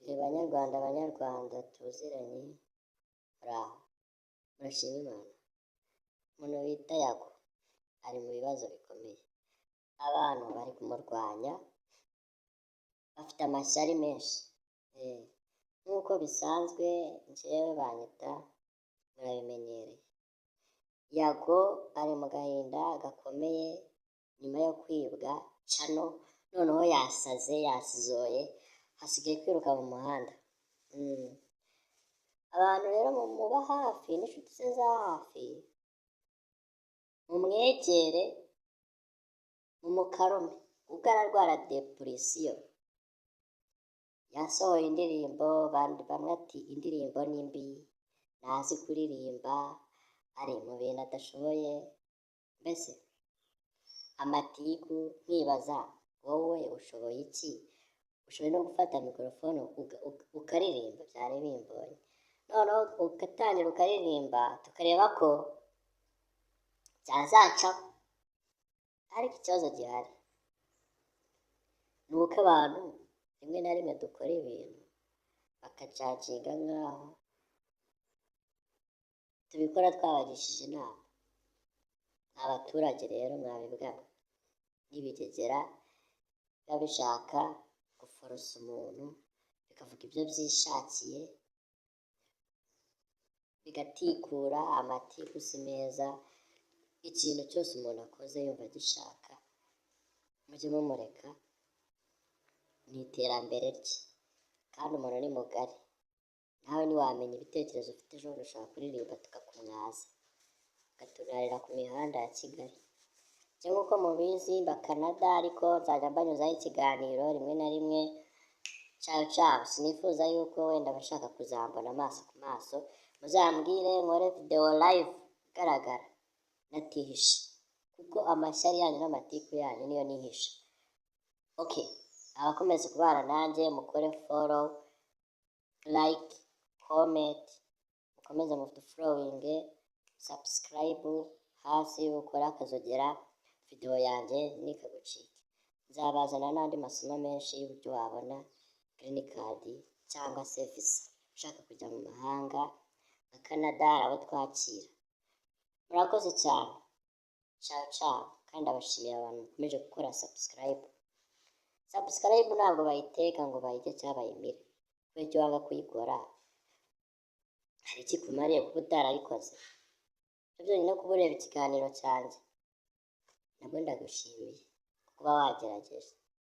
Banyarwanda tuziranye muraho murashima Imana. Umuntu bita Yago ari mu bibazo bikomeye, abantu bari kumurwanya bafite amashyari menshi, nk'uko bisanzwe njyewe banyita murabimenyereye. Yago ari mu gahinda gakomeye nyuma yo kwibwa cano, noneho yasaze yasizoye hasigaye kwiruka mu muhanda. Abantu rero muba hafi n'inshuti ze za hafi, mumwegere mumukarome kuko ararwara depresiyo. Yasohoye indirimbo bamwe ati indirimbo ni mbi, ntazi kuririmba, ari mu bintu adashoboye, mbese amatiku. Nkibaza wowe ushoboye iki? Ushoboye no gufata mikorofone ukaririmba? Byari bimbonye, noneho ugatangira ukaririmba tukareba ko byazacaho. Ariko ikibazo gihari ni uko abantu rimwe na rimwe dukora ibintu bakacacinga nk'aho tubikora twabagishije inama. Abaturage rero mwabibwa n'ibigegera biba bishaka guforosa umuntu bikavuga ibyo byishakiye, bigatikura. Amatiku si meza. Ikintu cyose umuntu akoze yumva agishaka, mujye mumureka mu iterambere rye, kandi umuntu ni mugari. Nawe ntiwamenya ibitekerezo ufite. Ejo bundi ushaka kuririmba tukakumwaza, ugaturarira ku mihanda ya Kigali. Nk'uko mubizi mba Canada, ariko nzajya mbanyuzaho ikiganiro rimwe na rimwe. Ciao. Sinifuza yuko wenda abashaka kuzambona amaso ku maso muzambwire nkore video live igaragara natihishe, kuko amashyari yanyu n'amatiku yanyu niyo nihisha. Abakomeza kubana nanjye mukore follow, like, comment, mukomeze mufite following, subscribe hasi, ukora akazogera video yanjye nikagucike. Nzabazana n'andi masomo menshi y'uburyo wabona green card cyangwa se visa ushaka kujya mu mahanga nka Canada, abo twakira. Murakoze cyane. Ciao. Kandi abashimiye abantu mukomeje gukora subscribe. Ntabwo bayiteka ngo bayirye cyangwa bayimire. Kubera icyo wanga kuyikora, hari ikikumariye kuba utarayikoze? Byonyine kuba ureba ikiganiro cyanjye nabwo ndagushimiye kuba wagerageje.